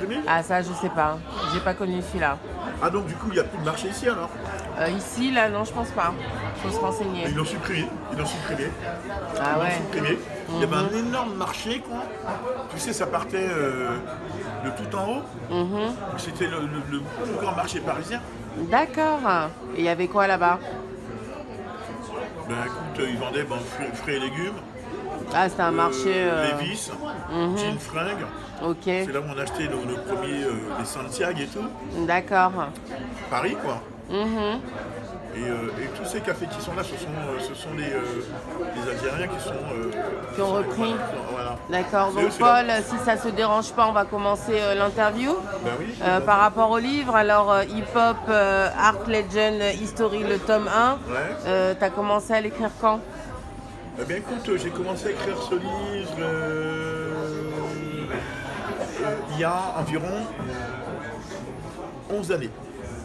supprimé? Ah ça je sais pas, j'ai pas connu celui-là. Ah donc du coup, il n'y a plus de marché ici alors? Ici, là, non, je pense pas. Faut se renseigner. Ils l'ont supprimé. Ils l'ont supprimé. Ah Ils l'ont ouais. supprimé. Il y avait un énorme marché, quoi. Tu sais, ça partait de tout en haut. C'était le plus grand marché parisien. D'accord. Et il y avait quoi là-bas? Ben écoute, ils vendaient fruits et légumes, Ah, c'était un marché. Levi's, jeans, fringues. Ok. C'est là où on achetait nos premiers les Santiago et tout. D'accord. Paris, quoi. Et tous ces cafés qui sont là, ce sont les Algériens Qui ont repris. Voilà. D'accord. C'est Donc eux, c'est là. Paul, si ça se dérange pas, on va commencer l'interview. Ben oui. Par rapport au livre, alors hip-hop, Art Legend History, le tome 1, Ouais. t'as commencé à l'écrire quand? Eh bien écoute, j'ai commencé à écrire ce livre il y a environ 11 années.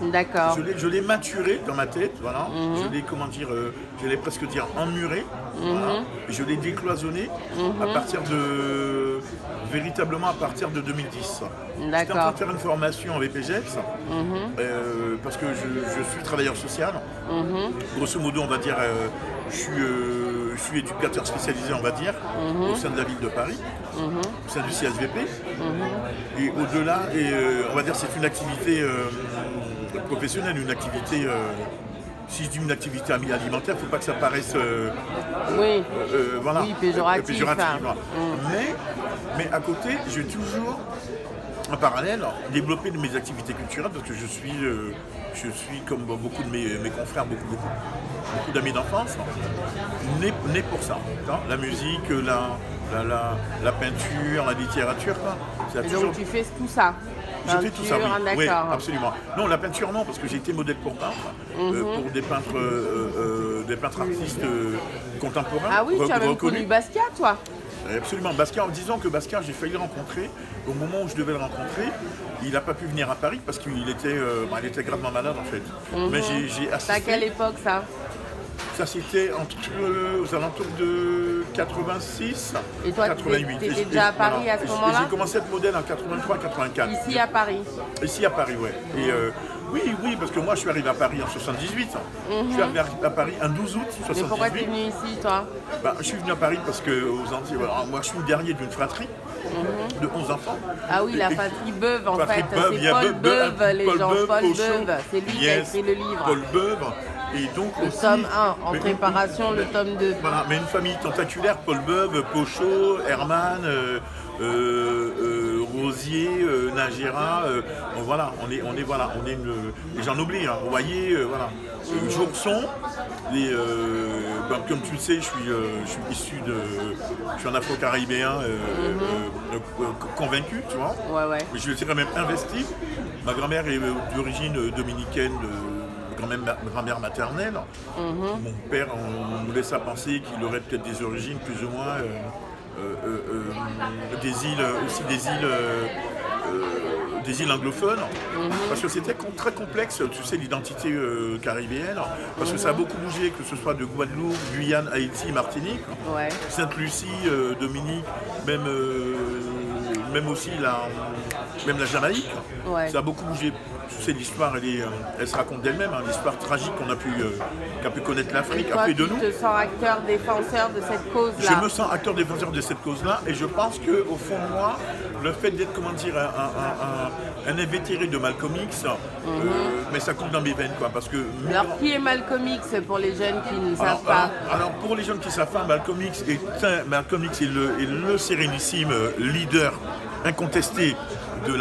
D'accord. Je l'ai maturé dans ma tête, voilà. Je l'ai, comment dire, je l'ai presque dire emmuré. Voilà. Et je l'ai décloisonné véritablement à partir de 2010. J'étais en train D'accord. de faire une formation en BPGEPS, parce que je suis travailleur social. Grosso modo, on va dire, je suis éducateur spécialisé, on va dire, au sein de la ville de Paris, au sein du CSVP. Et au-delà, on va dire, c'est une activité professionnelle, une activité, si je dis une activité alimentaire, il ne faut pas que ça paraisse Oui. voilà, Oui, péjoratif. voilà. Mais à côté, j'ai toujours, en parallèle, développé mes activités culturelles parce que je suis comme beaucoup de mes confrères, beaucoup d'amis d'enfance, né pour ça. Hein. La musique, la peinture, la littérature. Et donc tu fais tout ça? J'ai fait tout ça, oui. D'accord. Oui, absolument. Non, la peinture, non, parce que j'ai été modèle pour peintre, pour des peintres artistes contemporains. Ah oui, tu as même reconnus. connu Basquiat, toi? Absolument. Basquiat, en disant que Basquiat, j'ai failli le rencontrer. Au moment où je devais le rencontrer, il n'a pas pu venir à Paris parce qu'il était gravement malade, en fait. Mais j'ai assisté. C'est à quelle époque, ça? Ça, c'était aux alentours de 86, Et toi, 88. tu étais déjà à Paris à ce moment-là? J'ai commencé à être modèle en 83-84. Ici à Paris? Ici à Paris, ouais. Et oui, parce que moi, je suis arrivé à Paris en 78. Je suis arrivé à Paris un 12 août 78. Mais pourquoi tu es venu ici, toi? Je suis venu à Paris parce que aux Antilles, moi, je suis le dernier d'une fratrie de 11 enfants. Ah oui, la fratrie Beuve, en Fratrie fait. Beuve, il y C'est a Paul Beuve, Beuve, les Paul gens. Beuve, Paul Pochon. Beuve, c'est lui qui a écrit le livre. Paul Beuve. Et donc Le aussi, tome 1, en préparation, le tome 2. Voilà, mais une famille tentaculaire, Paul Beuve, Pochot, Herman, Rosier, Nagera, voilà, on est et j'en oublie, hein, vous voyez, voilà. Jourson, comme tu le sais, je suis un afro-caribéen convaincu, tu vois. Ouais. Je dirais même investi. Ma grand-mère est d'origine dominicaine, grand-mère maternelle. Mon père, on nous laisse à penser qu'il aurait peut-être des origines plus ou moins des îles anglophones, parce que c'était très complexe, tu sais, l'identité caribéenne, parce que ça a beaucoup bougé, que ce soit de Guadeloupe, Guyane, Haïti, Martinique, Sainte-Lucie, Dominique, même aussi même la Jamaïque, ça a beaucoup bougé. Tu sais, l'histoire, elle se raconte d'elle-même, hein, l'histoire tragique qu'a pu connaître l'Afrique, a fait de nous. Tu te sens acteur, défenseur de cette cause-là? Je me sens acteur, défenseur de cette cause-là, et je pense qu'au fond de moi, le fait d'être, un invétéré de Malcolm X, mais ça compte dans mes veines, quoi, parce que... Alors, qui est Malcolm X pour les jeunes qui ne savent pas? Alors, pour les jeunes qui ne savent pas, Malcolm X est le sérénissime leader incontesté du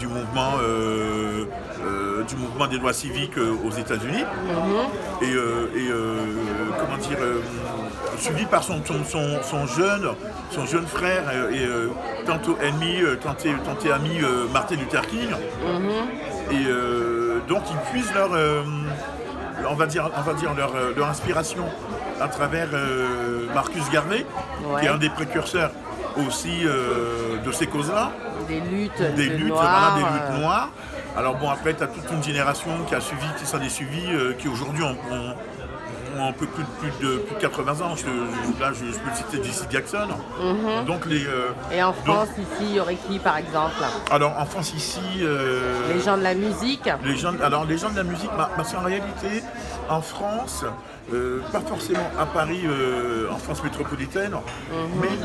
mouvement des droits civiques aux États-Unis, suivi par son jeune frère et tantôt ennemi, tantôt ami Martin Luther King, et donc ils puisent leur inspiration à travers Marcus Garvey, qui est un des précurseurs aussi de ces causes-là. Des luttes noires. Alors bon, après, tu as toute une génération qui s'en est suivie, qui aujourd'hui ont un peu plus de 80 ans. Là, je peux citer Jesse Jackson. Donc Et en France, ici, il y aurait qui, par exemple? alors en France ici, Les gens de la musique? les gens de la musique, parce qu'en réalité, en France, pas forcément à Paris, en France métropolitaine,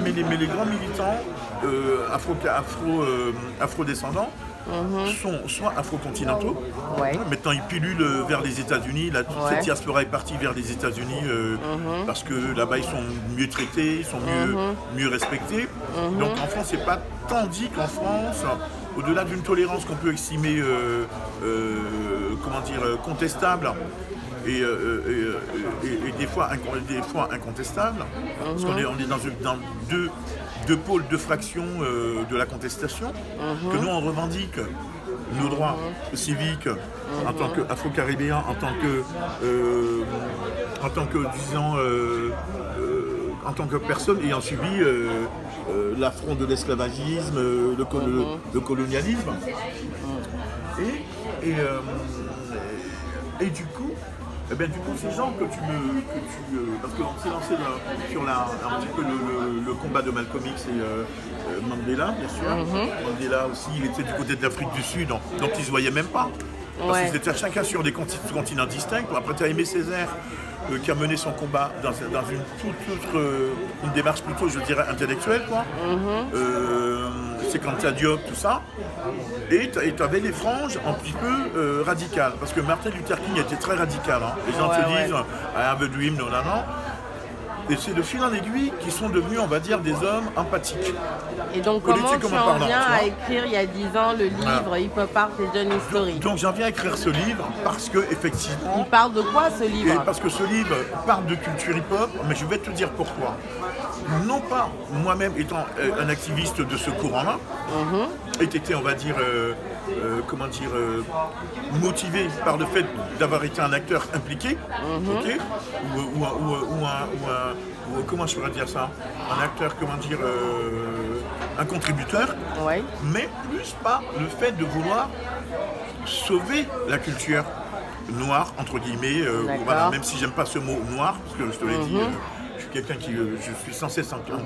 mais les grands militants afro-descendants sont soit afro-continentaux. Ouais. Maintenant, ils pilulent vers les États-Unis. Cette diaspora est partie vers les États-Unis parce que là-bas, ils sont mieux traités, ils sont mieux respectés. Donc en France, c'est pas tant dit qu'en France, au-delà d'une tolérance qu'on peut estimer contestable et des fois incontestable, parce qu'on est dans deux pôles, deux fractions de la contestation, que nous on revendique nos droits civiques en tant qu'Afro-Caribéens, en tant que personne ayant subi l'affront de l'esclavagisme, le colonialisme. Et du coup, ces gens parce qu'on s'est lancé sur un petit peu le combat de Malcolm X et Mandela, bien sûr. Mandela aussi, il était du côté de l'Afrique du Sud, donc ils ne se voyaient même pas. Parce qu'ils étaient chacun sur des continents distincts. Après, tu as Aimé Césaire, qui a mené son combat dans une démarche plutôt, je dirais, intellectuelle, quoi. C'est Anta Diop, tout ça. Et tu avais les franges un petit peu radicales, parce que Martin Luther King était très radical. Hein. Les gens te disent « I have a dream », non. Et c'est de fil en aiguille qui sont devenus, on va dire, des hommes empathiques. Et donc comment tu en viens à écrire il y a 10 ans le livre Hip Hop Art Legend History? Donc j'en viens à écrire ce livre parce que effectivement... Il parle de quoi ce livre? Parce que ce livre parle de culture hip-hop, mais je vais te dire pourquoi. Non pas moi-même étant un activiste de ce courant-là, été, on va dire, motivé par le fait d'avoir été un acteur impliqué, ok, ou comment je pourrais dire ça, un acteur, un contributeur, mais plus par le fait de vouloir sauver la culture noire, entre guillemets, voilà, même si j'aime pas ce mot noir, parce que je te l'ai dit, je suis quelqu'un je suis sans cesse en quête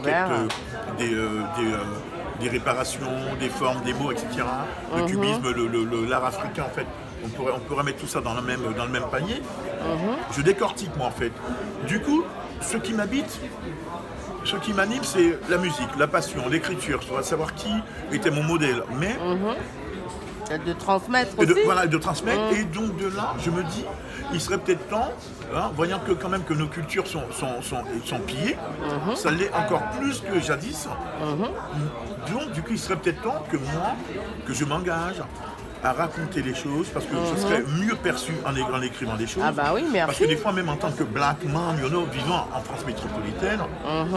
des réparations, des formes, des mots, etc. Le cubisme, l'art africain, en fait, on pourrait mettre tout ça dans le même panier. Je décortique, moi, en fait. Du coup, ce qui m'habite, ce qui m'anime, c'est la musique, la passion, l'écriture, savoir qui était mon modèle. Mais de transmettre aussi. De transmettre. Et donc de là, je me dis, il serait peut-être temps, voyant que quand même que nos cultures sont pillées, ça l'est encore plus que jadis. Donc du coup, il serait peut-être temps que je m'engage à raconter les choses, parce que je serais mieux perçu en écrivant des choses. Ah bah oui, merci. Parce que des fois, même en tant que black man, vivant en France métropolitaine,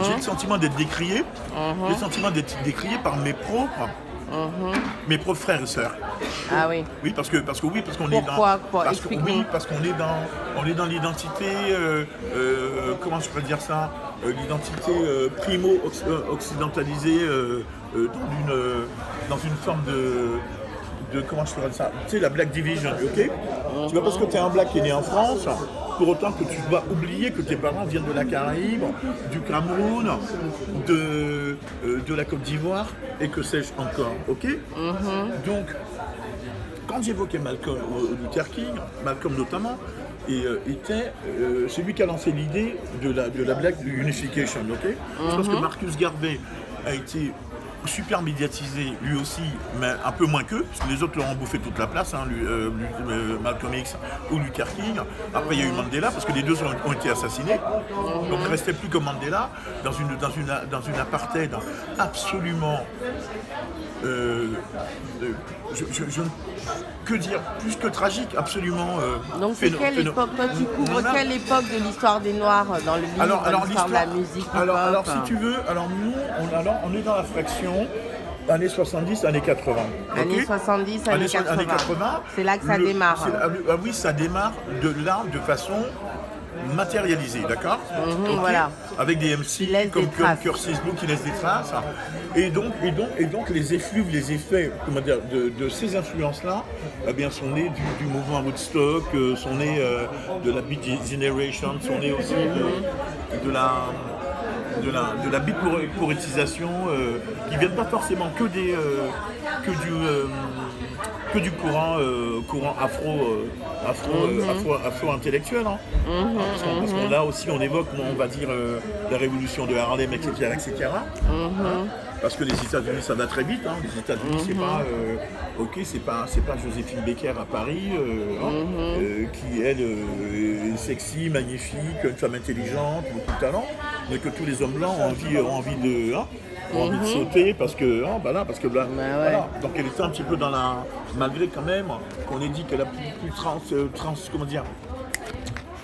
j'ai le sentiment d'être décrié, j'ai le sentiment d'être décrié par mes propres frères et sœurs. Ah oui. Oui, parce qu'on est dans l'identité, comment je pourrais dire ça, l'identité primo-occidentalisée dans une forme de comment je pourrais dire ça, tu sais, la Black Division, ok. Tu vois, parce que tu es un black qui est né en France, pour autant que tu dois oublier que tes parents viennent de la Caraïbe, du Cameroun, de la Côte d'Ivoire, et que sais-je encore, ok. Donc, quand j'évoquais Malcolm Luther King, Malcolm notamment, était celui qui a lancé l'idée de la Black Unification, ok. Je pense que Marcus Garvey a été super médiatisé lui aussi, mais un peu moins qu'eux, parce que les autres leur ont bouffé toute la place, Malcolm X ou Luther King. Après il y a eu Mandela, parce que les deux ont été assassinés. Donc il ne restait plus que Mandela dans une apartheid absolument que dire, plus que tragique, absolument. Donc c'est quelle époque, toi tu couvres quelle époque de l'histoire des Noirs dans le livre, alors l'histoire de la musique? Alors si tu veux, nous on est dans la fraction années 70, années 80. Années 70, années 80. C'est là que ça démarre. Oui, ça démarre de là de façon matérialisé, d'accord? Ok. Voilà. Avec des Qui MC laissent comme des traces. Curtis Blow qui laissent des traces. Et donc les effluves, les effets, comment dire, de ces influences-là, eh bien, sont nés du mouvement Woodstock, sont nés de la Beat Generation, sont nés aussi de la beatpoétisation, qui viennent pas forcément que du courant afro-intellectuel. Hein. Parce que là aussi on évoque, on va dire, la révolution de Harlem, etc. Parce que les États-Unis, ça va très vite. Hein. Les États-Unis, c'est pas Joséphine Baker à Paris, qui elle est sexy, magnifique, une femme intelligente, beaucoup de talent, mais que tous les hommes blancs ont envie de sauter parce que voilà. Donc elle était un petit peu dans la, malgré quand même qu'on ait dit qu'elle a plus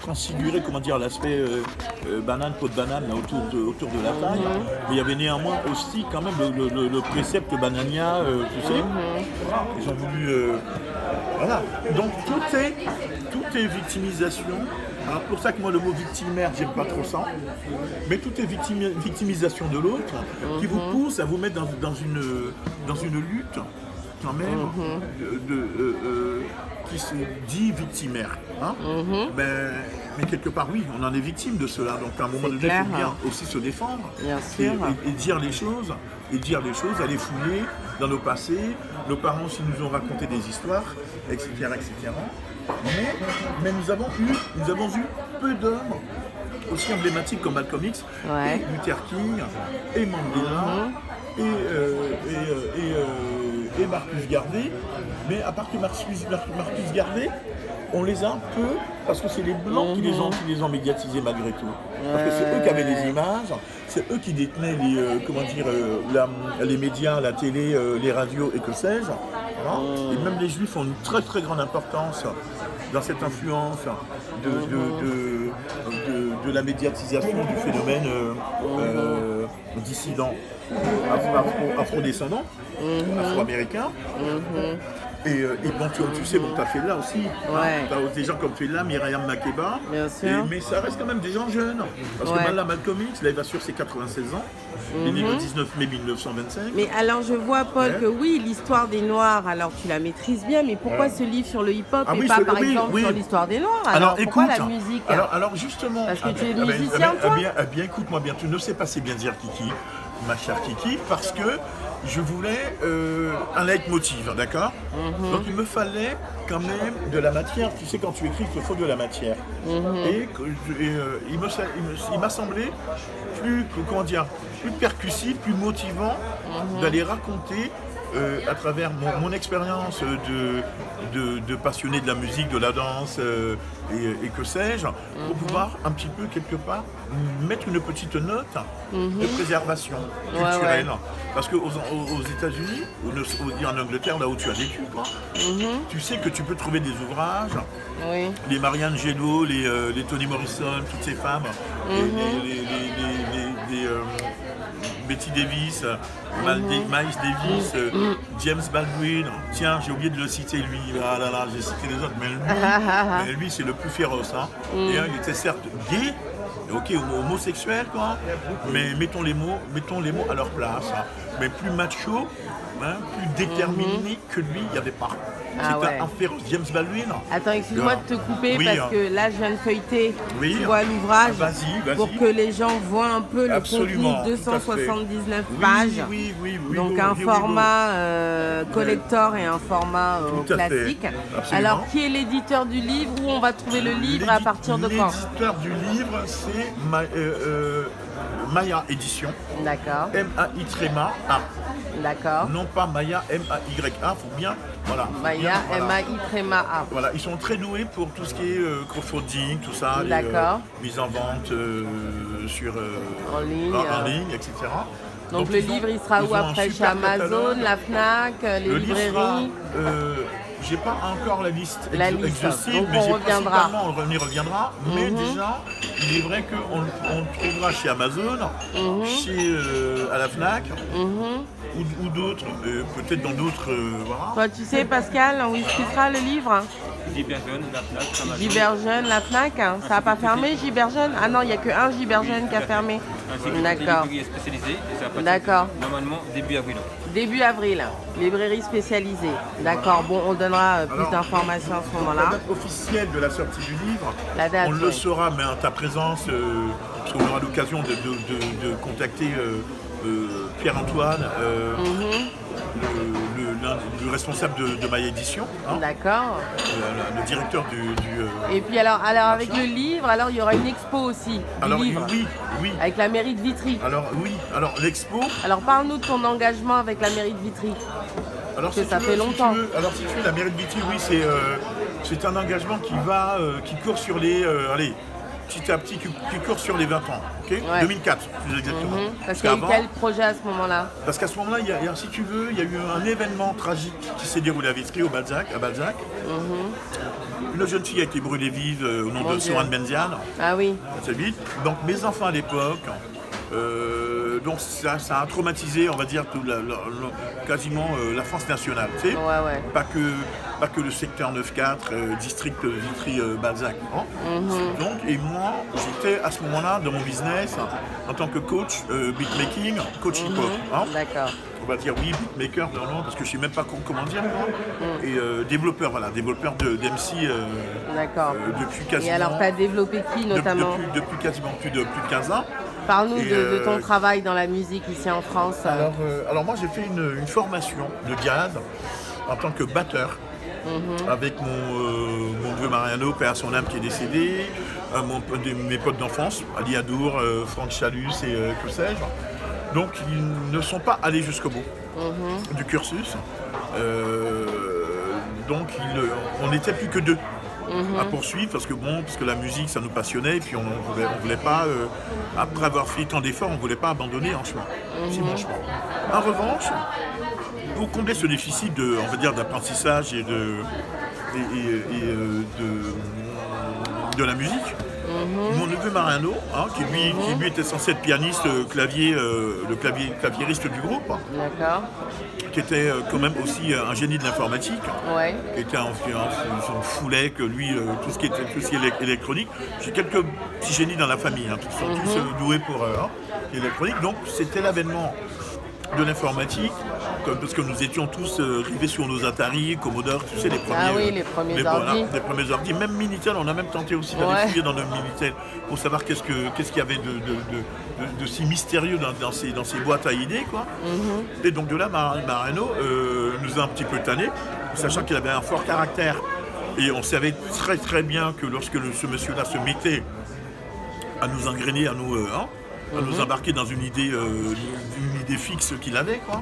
transfiguré, l'aspect banane, peau de banane là, autour de la taille. Mais il y avait néanmoins aussi quand même le précepte banania, tu sais. Ils ont voulu... voilà. Donc tout est victimisation. Alors pour ça que moi le mot victimaire, j'aime pas trop ça. Mais tout est victimisation de l'autre qui vous pousse à vous mettre dans une lutte quand même qui se dit victimaire. Hein. Mais quelque part, oui, on en est victime de cela. Donc à un moment donné, il faut bien aussi se défendre et dire les choses, aller fouiller dans nos passés. Nos parents aussi nous ont raconté des histoires, etc. Mais nous avons vu peu d'hommes aussi emblématiques comme Malcolm X, et Luther King, et Mandela, et Marcus Garvey. Mais à part que Marcus Garvey, on les a un peu, parce que c'est les Blancs qui les ont médiatisés malgré tout. Parce que c'est eux qui avaient les images, c'est eux qui détenaient les médias, la télé, les radios et que sais-je. Voilà. Et même les Juifs ont une très très grande importance dans cette influence de la médiatisation du phénomène dissident afro-descendant, afro-américain. Et bon, tu sais, tu as fait là aussi. Tu as des gens comme Fela, Myriam Makeba. Bien sûr. Mais ça reste quand même des gens jeunes. Parce que Malcolm X, là, il va sur ses 96 ans. Il est né le 19 mai 1925. Mais alors, je vois, Paul, que oui, l'histoire des Noirs, alors tu la maîtrises bien, mais pourquoi ce livre sur le hip-hop et pas, par exemple, sur l'histoire des Noirs? Alors pourquoi écoute, la musique? alors justement... Parce que tu es musicien, toi? Écoute-moi bien, tu ne sais pas si bien dire Kiki, ma chère Kiki, parce que je voulais un leitmotiv, d'accord? Donc il me fallait quand même de la matière. Tu sais, quand tu écris, il te faut de la matière. Et il m'a semblé plus percussif, plus motivant d'aller raconter à travers mon expérience de passionné de la musique, de la danse et que sais-je, pour pouvoir un petit peu quelque part mettre une petite note de préservation culturelle. Parce qu'aux États-Unis, ou en Angleterre, là où tu as vécu, tu sais que tu peux trouver des ouvrages, les Marianne Angelou, les Toni Morrison, toutes ces femmes, les Betty Davis, Miles Davis, James Baldwin. Tiens, j'ai oublié de le citer lui. Ah là là, j'ai cité les autres, mais lui c'est le plus féroce. Hein. Et il était certes gay, homosexuel, quoi, mais mettons les mots à leur place. Hein. Mais plus macho, plus déterminé que lui, il n'y avait pas. C'était un féroce. James Baldwin. Attends, excuse-moi de te couper parce que là, je viens de feuilleter. Tu vois l'ouvrage pour que les gens voient un peu le contenu. 279 pages. Donc un format collector et un format classique. Alors, qui est l'éditeur du livre? Où on va trouver le livre et à partir de quand? L'éditeur du livre, c'est Maya Édition. D'accord. M-A-I-A. D'accord. Non pas Maya, M-A-Y-A, faut bien. Voilà. Maya, M-A-I-A. Voilà, ils sont très doués pour tout ce qui est crowdfunding, tout ça, mise en vente en ligne, etc. Donc le livre, il sera où après? Chez Amazon, la Fnac, les librairies? J'ai pas encore la liste exhaustive, donc mais on reviendra. On y reviendra. Mais déjà, il est vrai qu'on le trouvera chez Amazon, à la Fnac, ou d'autres, peut-être dans d'autres. Toi, tu sais, Pascal, où il sera le livre? Giberjeune, la Fnac, Amazon. Giberjeune, la Fnac, ça n'a pas fermé Giberjeune? Ah non, il n'y a qu'un Giberjeune qui a fermé. D'accord. Spécialisée. D'accord. Normalement, début avril. Début avril, librairie spécialisée. D'accord, bon, on donnera plus d'informations à ce moment-là. La date officielle de la sortie du livre, la date, on le saura, mais en ta présence, parce qu'on aura l'occasion de contacter Pierre-Antoine, le responsable de My Édition. Hein, d'accord. Le directeur du Et puis alors avec le livre, alors il y aura une expo aussi. Alors livre, oui. Avec la mairie de Vitry. Alors l'expo. Alors parle-nous de ton engagement avec la mairie de Vitry. Alors parce que ça fait longtemps. Si tu veux, la mairie de Vitry, oui, c'est un engagement qui court sur les. Petit à petit, qui court sur les 20 ans, ok, ouais. 2004, plus exactement. Parce qu'il y a eu quel projet à ce moment-là? Parce qu'à ce moment-là, si tu veux, il y a eu un événement tragique qui s'est déroulé à Vitry, à Balzac. Une jeune fille a été brûlée vive au nom de Soran Benziane. Ah oui. C'est vite. Donc mes enfants à l'époque, donc ça a traumatisé, on va dire, quasiment la France nationale. Tu sais, ouais. Pas que le secteur 9-4, district Vitry-Balzac. Hein. Donc, et moi, j'étais à ce moment-là dans mon business en tant que coach beatmaking, coach hip-hop. Hein. D'accord. On va dire oui, beatmaker, non, parce que je ne sais même pas comment dire. Et développeur, développeur d'MC depuis quasiment... Et alors, tu as développé qui notamment? Depuis quasiment plus de 15 ans. Parle-nous de ton travail dans la musique ici en France. Alors moi, j'ai fait une formation de jazz en tant que batteur. Avec mon vieux Mariano, père à son âme, qui est décédé, mes potes d'enfance, Ali Adour, Franck Chalus et que sais-je. Donc ils ne sont pas allés jusqu'au bout du cursus. Donc on n'était plus que deux à poursuivre parce que la musique ça nous passionnait et puis on voulait pas, après avoir fait tant d'efforts, on ne voulait pas abandonner en chemin. En revanche, pour combler ce déficit d'apprentissage et de la musique, mon neveu Mariano, qui lui était censé être pianiste, le claviériste du groupe, qui était quand même aussi un génie de l'informatique, qui était un foulet que lui, tout ce qui est électronique. J'ai quelques petits génies dans la famille, qui sont tous doués pour l'électronique, donc c'était l'avènement de l'informatique, parce que nous étions tous rivés sur nos Atari, Commodore, tu sais, les premiers ordi. Même Minitel, on a même tenté aussi d'aller fouiller dans nos Minitel pour savoir qu'est-ce qu'il y avait de si mystérieux dans ces boîtes à idées, quoi. Et donc de là, Mariano nous a un petit peu tannés, sachant qu'il avait un fort caractère. Et on savait très très bien que lorsque ce monsieur-là se mettait à nous engrainer, à nous embarquer dans une idée fixe qu'il avait, quoi.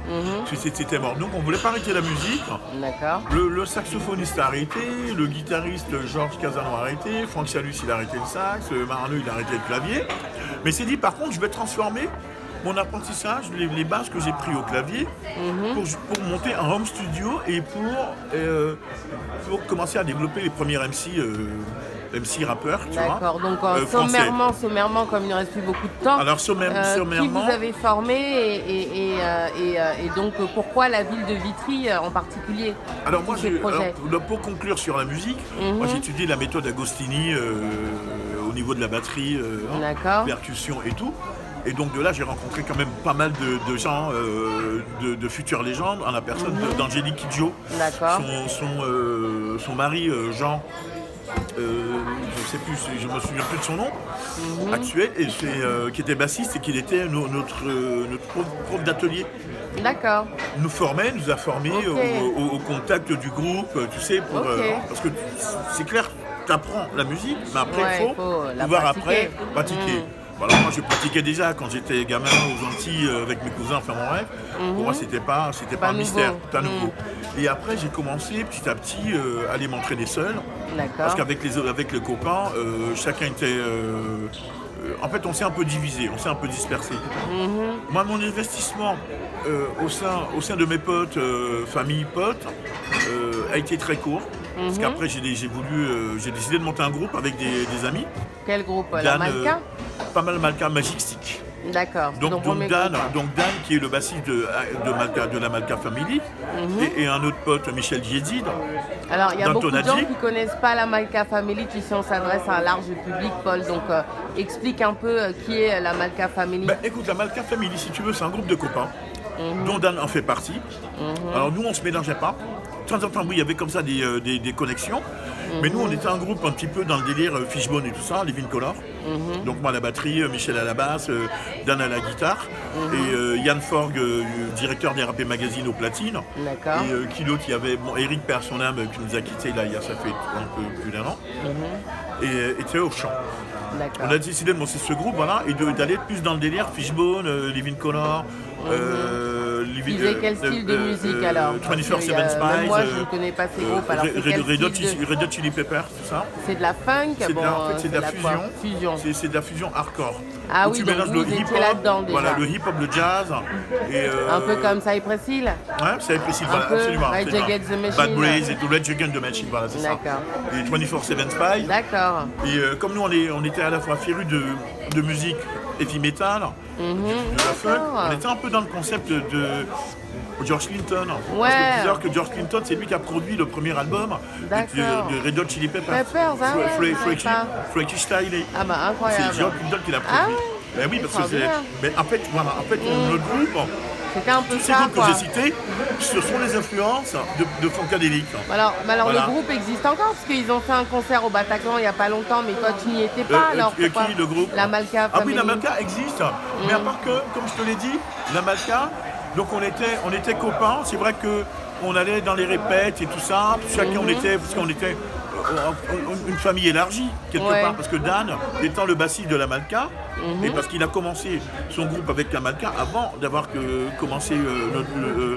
C'était mort. Donc on voulait pas arrêter la musique. D'accord. Le saxophoniste a arrêté, le guitariste Georges Casano a arrêté, Franck Chalus il a arrêté le sax, Mariano il a arrêté le clavier. Mais c'est dit par contre je vais transformer mon apprentissage, les bases que j'ai pris au clavier pour monter un home studio et pour commencer à développer les premiers MC rappeurs, tu vois. D'accord, donc sommairement, comme il ne reste plus beaucoup de temps, alors, sommairement, qui vous avez formé et donc pourquoi la ville de Vitry en particulier? Alors moi, pour conclure sur la musique, moi j'ai étudié la méthode Agostini au niveau de la batterie, percussion et tout. Et donc de là, j'ai rencontré quand même pas mal de gens, de futures légendes, en la personne d'Angélique Kidjo. D'accord. Son mari, Jean, je me souviens plus de son nom actuel, et qui était bassiste et qui était notre prof d'atelier. D'accord. Nous nous a formés au contact du groupe, tu sais, parce que c'est clair, tu apprends la musique, mais après il faut pouvoir pratiquer. Voilà, moi je pratiquais déjà quand j'étais gamin aux Antilles avec mes cousins, enfin mon rêve. Pour moi c'était pas un mystère, c'était à nouveau. Et après j'ai commencé petit à petit à aller m'entraîner seul. Parce qu'avec les copains, chacun était... en fait on s'est un peu divisé, on s'est un peu dispersé. Moi mon investissement au sein de mes potes, famille, potes, a été très court. Parce qu'après j'ai décidé de monter un groupe avec des amis. Quel groupe? La Malka? Pas mal Malka, Magic Stick. D'accord. Donc Dan, qui est le bassiste de la Malka Family, et un autre pote, Michel Djezid. Alors, il y a beaucoup de gens qui ne connaissent pas la Malka Family. Tu sais, on s'adresse à un large public, Paul. Donc, explique un peu qui est la Malka Family. Écoute, la Malka Family, si tu veux, c'est un groupe de copains, dont Dan en fait partie. Alors, nous, on ne se mélangeait pas. De temps en temps, oui, il y avait comme ça des connexions. Mais nous, on était un groupe un petit peu dans le délire Fishbone et tout ça, Living Color. Donc moi à la batterie, Michel à la basse, Dan à la guitare. Et Yann Forg, directeur des RAP Magazine aux platines. D'accord. Et qui d'autre, il y avait Eric Père son âme qui nous a quittés là, ça fait un peu plus d'un an. Et tu es au chant. On a décidé de monter ce groupe, voilà, et d'aller plus dans le délire Fishbone, Living Color. Ils faisaient quel style de musique alors? 24/7 Spice. Moi je ne connais pas ces groupes. Alors Red Hot Chili Peppers, tout ça. C'est de la funk. C'est de la fusion. C'est de la fusion hardcore. Ah oui, donc vous étiez là-dedans déjà. Voilà, le hip-hop, le jazz. Un peu comme Cypress Hill. Ouais, Cypress Hill, voilà, absolument. Rage Against the Machine. Bad Brains et tout, Rage Against the Machine, voilà, c'est ça. D'accord. Et 24/7 Spice. D'accord. Et comme nous, on était à la fois férus de musique heavy metal, de la funk, on était un peu dans le concept de George Clinton. Ouais. Parce que dire que George Clinton, c'est lui qui a produit le premier album de Red Hot Chili Peppers. Freaky Style. Ah bah incroyable. C'est George Clinton qui l'a produit. Ah ouais. Ben oui, parce que c'est. Mais en fait, notre groupe. C'était un peu tous ces groupes que j'ai cités, ce sont les influences de Funkadelic. Alors le groupe existe encore parce qu'ils ont fait un concert au Bataclan il n'y a pas longtemps, mais toi tu n'y étais pas alors. Qui le groupe? La Malka Family. Ah oui, la Malka existe, mais à part que, comme je te l'ai dit, la Malka, donc on était copains. C'est vrai qu'on allait dans les répètes et tout ça, chacun parce qu'on était une famille élargie quelque part, parce que Dan étant le bassiste de la Malka, et parce qu'il a commencé son groupe avec la Malka avant d'avoir commencé de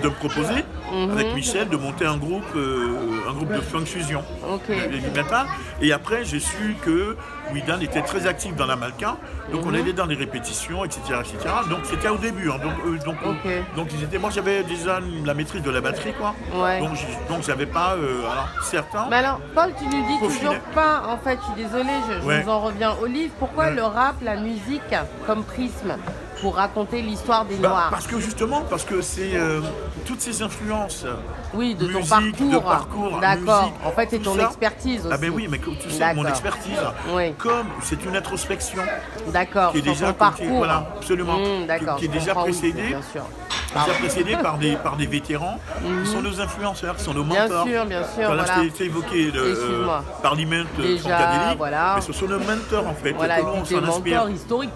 me proposer avec Michel de monter un groupe de funk fusion, et après j'ai su que Dan était très actif dans la Malka, donc on allait dans les répétitions, etc. Donc c'était au début, donc moi j'avais déjà la maîtrise de la batterie, quoi. Donc j'avais pas certains. Mais alors Paul, tu nous dis toujours pas, en fait, je suis désolée, je vous en reviens au livre, pourquoi le rap, la musique comme prisme pour raconter l'histoire des Noirs? Parce que c'est toutes ces influences. Oui, de ton parcours. D'accord. En fait, c'est ton expertise aussi. Ah ben oui, mais tu sais, mon expertise, comme c'est une introspection. D'accord. Qui est déjà parcours. Voilà, absolument. Qui est déjà précédée. Bien sûr. Précédé par des vétérans qui sont nos influenceurs, qui sont nos mentors. Bien sûr. Voilà, c'était évoqué Parliament, Funkadelic, mais ce sont nos mentors en fait. Voilà, et puis des mentors historiques.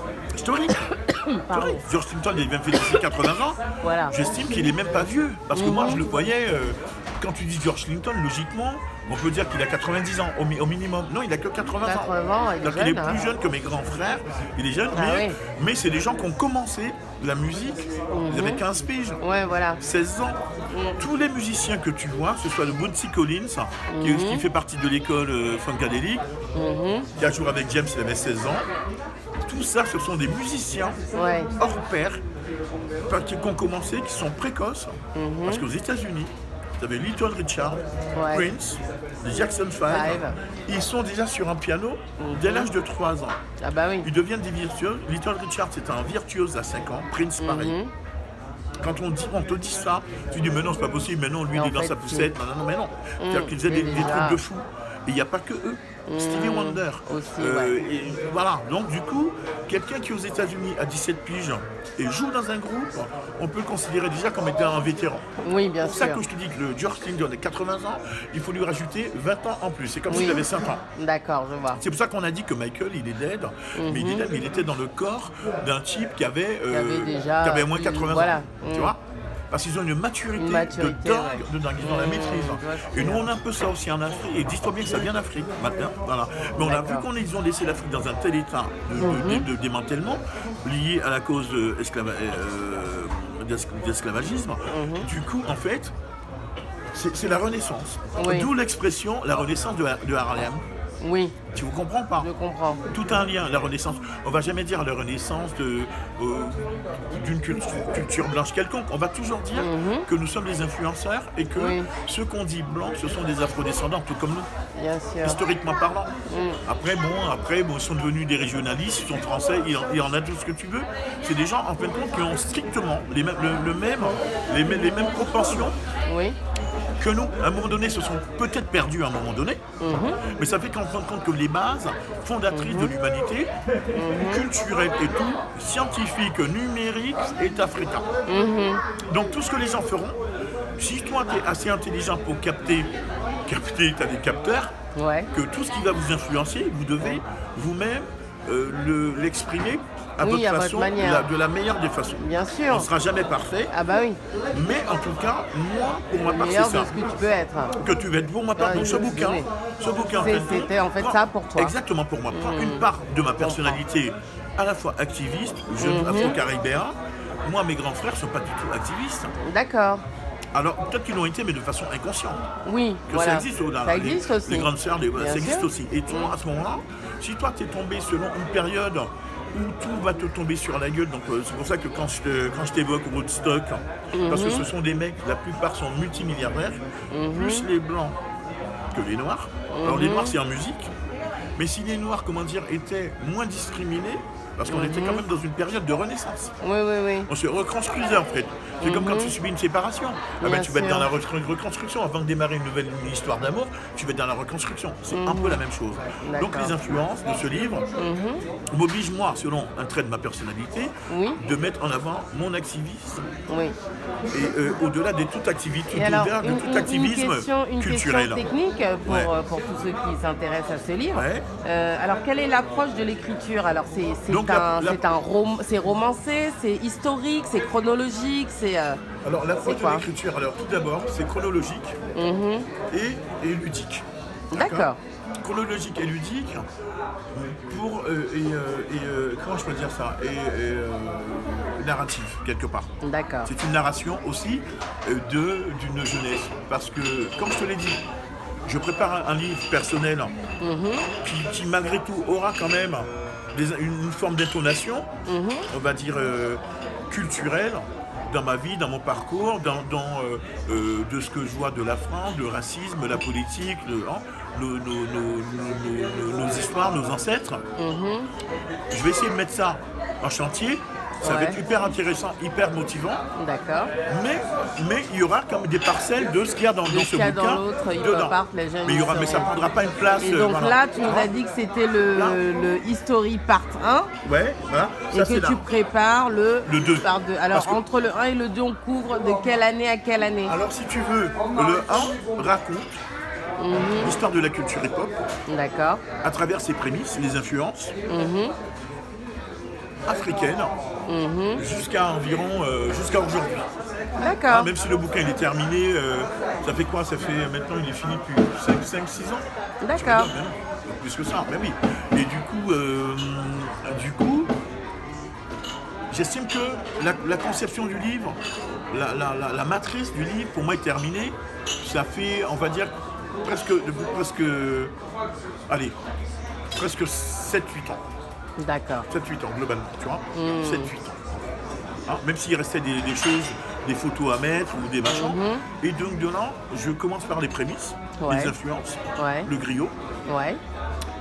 George Clinton, il a même fait d'ici 80 ans. Voilà. J'estime qu'il n'est même pas vieux. Parce que moi, je le voyais, quand tu dis George Clinton, logiquement, on peut dire qu'il a 90 ans au minimum. Non, il a que 80 ans. Donc il est plus jeune que mes grands frères. Il est jeune, mais c'est des gens qui ont commencé la musique. Ils avaient 15 piges, 16 ans. Tous les musiciens que tu vois, que ce soit le Bootsy Collins, qui fait partie de l'école Funkadelic, qui a joué avec James, il avait 16 ans. Tout ça, ce sont des musiciens hors pair qui ont commencé, qui sont précoces. Parce qu'aux États-Unis, tu avais Little Richard, Prince, les Jackson 5. Ils sont déjà sur un piano dès l'âge de 3 ans. Ah bah oui. Ils deviennent des virtuoses. Little Richard, c'était un virtuose à 5 ans. Prince, pareil. Quand on te dit ça, tu dis mais non, c'est pas possible, mais non, lui il est dans sa poussette. Non, mais non. C'est-à-dire qu'ils faisaient des trucs de fou. Et il n'y a pas que eux. Stevie Wonder. Aussi, et voilà, donc du coup, quelqu'un qui est aux États-Unis à 17 piges et joue dans un groupe, on peut le considérer déjà comme étant un vétéran. Oui, bien sûr. C'est pour ça que je te dis que le George Clinton a 80 ans, il faut lui rajouter 20 ans en plus. C'est comme s'il avait 5 ans. D'accord, je vois. C'est pour ça qu'on a dit que Michael, il est dead, mais il était dans le corps d'un type qui avait moins 80 ans. Tu vois? Parce qu'ils ont une maturité de dingue, ils ont la maîtrise. Et nous, on a un peu ça aussi en Afrique. Et dis-toi bien que ça vient d'Afrique maintenant. Voilà. Mais on a vu qu'ils ont laissé l'Afrique dans un tel état de démantèlement, lié à la cause d'esclavagisme. Du coup, en fait, c'est la Renaissance. D'où l'expression la Renaissance de Harlem. Oui. Tu vous comprends pas? Je comprends. Tout un lien, la Renaissance. On va jamais dire la Renaissance d'une culture blanche quelconque. On va toujours dire que nous sommes des influenceurs et que ceux qu'on dit blancs, ce sont des afrodescendants, tout comme nous. Bien sûr. Historiquement parlant. Après, ils sont devenus des régionalistes, ils sont français, il y en a tout ce que tu veux. C'est des gens, en fin de compte, qui ont strictement les mêmes propensions. Oui. Que nous, à un moment donné, se sont peut-être perdus à un moment donné, mais ça fait qu'en fin de compte que les bases fondatrices de l'humanité, culturelle et tout, scientifique, numérique, est africain. Donc tout ce que les gens feront, si toi tu es assez intelligent pour capter, tu as des capteurs, que tout ce qui va vous influencer, vous devez vous-même l'exprimer à votre façon, de la meilleure des façons. Bien sûr. On ne sera jamais parfait. Ah bah oui. Mais en tout cas, moi, pour ma part, c'est ça. de ce que tu peux être. Que tu veux être pour ma part. Donc ce bouquin c'était en fait ça pour toi. Exactement pour moi. Prends une part de ma personnalité, à la fois activiste, jeune afro-caribéen. Moi, mes grands frères ne sont pas du tout activistes. D'accord. Alors, peut-être qu'ils l'ont été, mais de façon inconsciente. Oui, que ça existe aussi. Les grandes sœurs, ça existe aussi. Et toi, à ce moment-là, si toi, tu es tombé selon une période où tout va te tomber sur la gueule, donc c'est pour ça que quand je t'évoque Woodstock, parce que ce sont des mecs, la plupart sont multimilliardaires, plus les blancs que les noirs. Alors les noirs, c'est en musique, mais si les noirs, étaient moins discriminés, parce qu'on était quand même dans une période de renaissance. Oui. On se reconstruisait en fait. C'est comme quand tu subis une séparation. Tu vas être dans la reconstruction. Avant de démarrer une nouvelle histoire d'amour, tu vas être dans la reconstruction. C'est un peu la même chose. Donc les influences de ce livre m'obligent, moi, selon un trait de ma personnalité, de mettre en avant mon activisme. Et au-delà de toute activité, au-delà de tout activisme culturel. Une question technique pour tous ceux qui s'intéressent à ce livre. Alors quelle est l'approche de l'écriture? Alors c'est romancé, c'est historique, c'est chronologique, c'est... Alors l'approche de l'écriture, tout d'abord, c'est chronologique et ludique. D'accord. Chronologique et ludique comment je peux dire ça, narrative quelque part. D'accord. C'est une narration aussi d'une jeunesse, parce que comme je te l'ai dit, je prépare un livre personnel qui malgré tout aura quand même une forme d'intonation, on va dire culturelle, dans ma vie, dans mon parcours, de ce que je vois de la France, le racisme, la politique, nos histoires, nos ancêtres. Je vais essayer de mettre ça en chantier. Ça va être hyper intéressant, hyper motivant. D'accord. Mais il y aura comme des parcelles de ce qu'il y a dans ce bouquin. Mais ça ne prendra pas une place. Et donc là, tu nous as dit que c'était le History Part 1. Ouais, voilà. Et que tu prépares le 2. Part 2. Alors entre le 1 et le 2, on couvre de quelle année à quelle année? Alors si tu veux, le 1 raconte l'histoire de la culture hip-hop. D'accord. À travers ses prémices, les influences. Africaine jusqu'à aujourd'hui. D'accord. Même si le bouquin il est terminé, ça fait quoi? Ça fait maintenant il est fini depuis 5-6 ans. D'accord. Plus que ça, mais oui. Et du coup, j'estime que la conception du livre, la matrice du livre pour moi est terminée. Ça fait, on va dire, presque 7-8 ans. D'accord. 7-8 ans, globalement, tu vois. 7-8 ans. Même s'il restait des choses, des photos à mettre ou des machins. Et donc, de là, je commence par les prémices, les influences, le griot,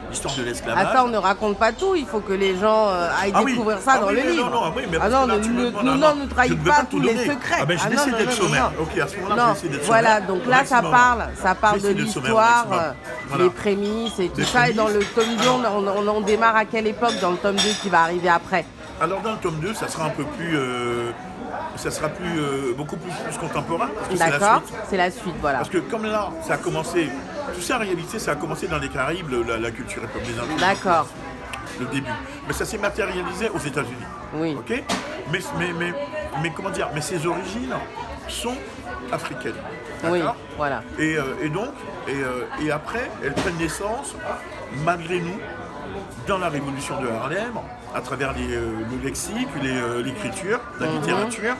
l'histoire de l'esclavage. Attends, ne raconte pas tout, il faut que les gens aillent découvrir ça dans le livre. Ne trahis pas tous les secrets. Je vais essayer d'être sommaire. Ok, à ce moment-là, je vais essayer d'être sommaire. Voilà, donc là, ça parle de l'histoire, les prémices et tout ça. Et dans le tome 2, on démarre à quelle époque dans le tome 2 qui va arriver après? Alors dans le tome 2, ça sera un peu plus... beaucoup plus contemporain. D'accord, c'est la suite, voilà. Parce que comme là, ça a commencé... Tout ça, en réalité, ça a commencé dans les Caraïbes, la culture hip-hop des Indiens. D'accord. Le début. Mais ça s'est matérialisé aux États-Unis. Oui. Ok. Mais comment dire? Mais ses origines sont africaines. Oui, voilà. Et après, elles prennent naissance, malgré nous, dans la révolution de Harlem, à travers le lexique, l'écriture, la littérature,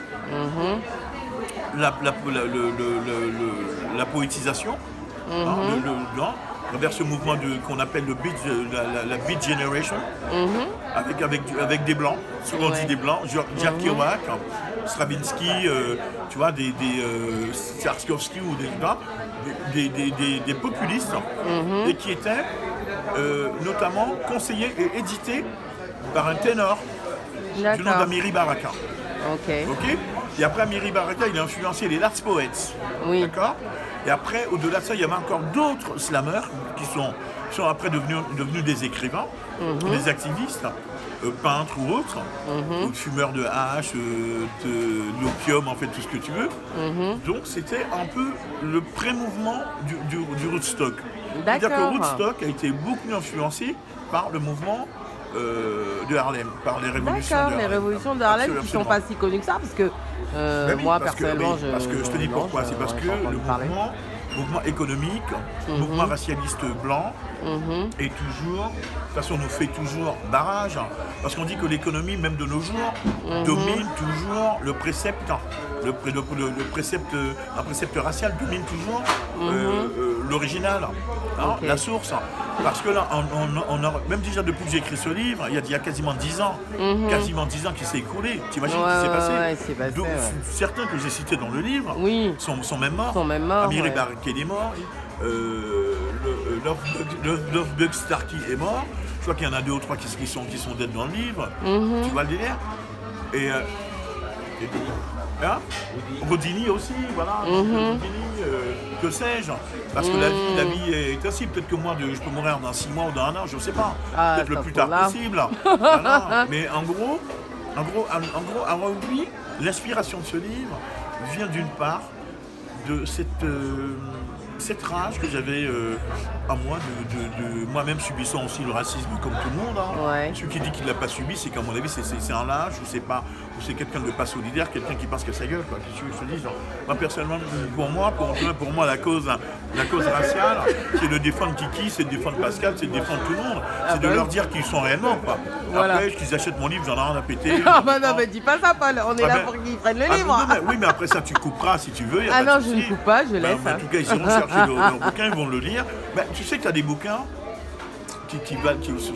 la poétisation, vers ce mouvement qu'on appelle le beat, la Beat Generation, avec des blancs, souvent on dit des blancs, Jack Kerouac, Stravinsky, tu vois, des Tchaïkovski ou des populistes, et qui étaient notamment conseillés et édités par un ténor du nom d'Amiri Baraka. Ok. Et après Amiri Baraka, il a influencé les Last Poets. Oui. D'accord. Et après, au-delà de ça, il y avait encore d'autres slammers qui sont après devenus des écrivains, des activistes, peintres ou autres, fumeurs de hache, de l'opium, en fait, tout ce que tu veux. Donc c'était un peu le pré-mouvement du Woodstock. C'est-à-dire que Woodstock a été beaucoup influencé par le mouvement de Harlem, par les révolutions de Harlem. Les révolutions de Harlem qui ne sont pas si connues que ça, parce que moi personnellement parce que je te dis pourquoi, c'est parce que le mouvement économique, mouvement racialiste blanc est toujours, de toute façon nous fait toujours barrage, parce qu'on dit que l'économie même de nos jours domine toujours le précepte, un précepte racial domine toujours l'original, la source. Parce que là, même déjà depuis que j'ai écrit ce livre, il y a quasiment 10 ans, qui s'est écoulé. T'imagines ce qui s'est passé. Donc, certains que j'ai cités dans le livre sont même morts. Amiri Baraka est mort, Love Bug Starkey est mort. Je crois qu'il y en a 2 ou 3 qui sont dead dans le livre. Tu vois le délire. Et Rodini aussi, voilà. Rodini, que sais-je. Parce que la vie est ainsi. Peut-être que moi, je peux mourir dans 6 mois ou dans 1 an, je ne sais pas. Peut-être le plus tard possible. Voilà. Mais en gros, lui, l'inspiration de ce livre vient d'une part de cette rage que j'avais à moi, de moi-même subissant aussi le racisme comme tout le monde. Celui qui dit qu'il ne l'a pas subi, c'est qu'à mon avis, c'est un lâche, ou c'est quelqu'un de pas solidaire, quelqu'un qui pense qu'à sa gueule. Qu'est-ce que je te dis, moi, personnellement, pour moi, la cause raciale, c'est de défendre Kiki, c'est de défendre Pascal, c'est de défendre tout le monde. C'est de leur dire qu'ils sont réellement, quoi. Voilà. Après, qu'ils achètent mon livre, j'en ai rien à péter. Non, mais dis pas ça, Paul. On est là pour qu'ils prennent le livre. Oui, mais après ça, tu couperas si tu veux. Non, je ne coupe pas, je laisse. En tout cas, ils iront chercher leur bouquin, ils vont le lire. Tu sais que tu as des bouquins qui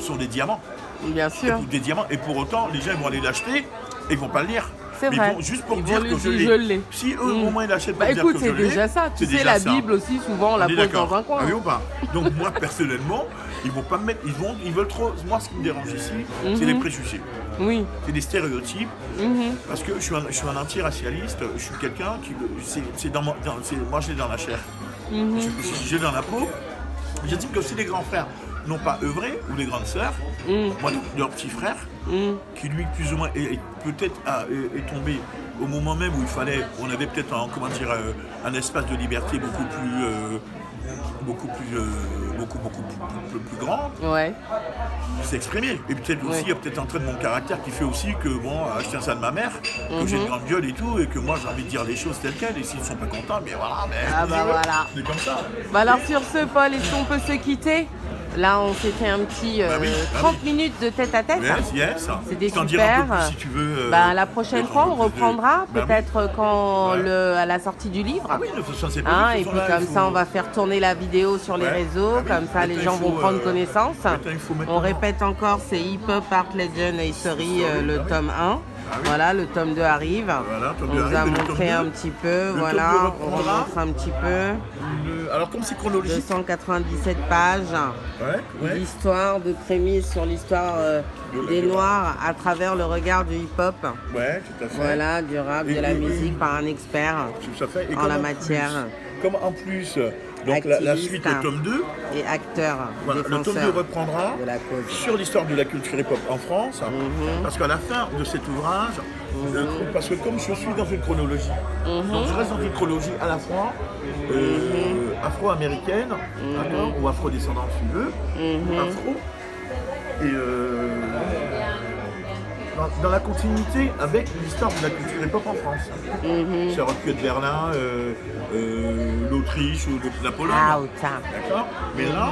sont des diamants. Bien sûr. Des diamants. Et pour autant, les gens ils vont aller l'acheter et ils vont pas le lire. C'est vrai. Ils vont juste pour dire que je l'ai. Si eux, au moins, ils l'achètent pour dire que je l'ai. Écoute, c'est déjà ça. Tu sais, la Bible aussi, souvent, on la pose dans un coin. Ah oui ou pas. Donc, moi, personnellement, ils vont pas me mettre. Ils veulent trop. Moi, ce qui me dérange ici, c'est les préjugés. Oui. C'est des stéréotypes. Parce que je suis un anti-racialiste. Je suis quelqu'un qui. Moi, je l'ai dans la chair. J'ai dans la peau. Je dis que si les grands frères n'ont pas œuvré, ou les grandes sœurs, moi, leur petit frère, qui lui, plus ou moins, peut-être est tombé au moment même où on avait peut-être un espace de liberté beaucoup plus grand, s'exprimer. Et peut-être aussi, il y a peut-être un trait de mon caractère qui fait aussi que, je tiens ça de ma mère, que j'ai une grande gueule et tout, et que moi j'ai envie de dire les choses telles quelles, et s'ils ne sont pas contents, mais voilà, voilà. C'est comme ça. Alors sur ce, Paul, est-ce qu'on peut se quitter ? Là, on s'est fait un petit 30 minutes de tête-à-tête. Yes. C'était super. T'en diras un peu plus si tu veux. La prochaine fois, on reprendra, peut-être à la sortie du livre. Ah oui, de toute façon, c'est pas et puis comme ça, on va faire tourner la vidéo sur les réseaux. Comme ça, les gens vont prendre connaissance. On répète encore, c'est Hip Hop Art Legend History, le tome 1. Voilà, le tome 2 arrive. On vous a montré un petit peu, on remontre un petit peu. Alors comme c'est chronologique. 297 pages. L'histoire de prémices sur l'histoire des Noirs à travers le regard du hip-hop. Ouais, tout à fait. Voilà, du rap, de la musique par un expert en la matière. Comme en plus, donc la suite, le tome 2. Et acteur, le tome 2 reprendra sur l'histoire de la culture hip-hop en France, parce qu'à la fin de cet ouvrage, parce que comme je suis dans une chronologie, donc je reste dans une chronologie à la fois afro-américaine, ou afro-descendante si tu veux, afro, et dans la continuité avec l'histoire de la culture hip-hop en France. Ça aurait pu être Berlin, l'Autriche ou la Pologne. D'accord. Mais là,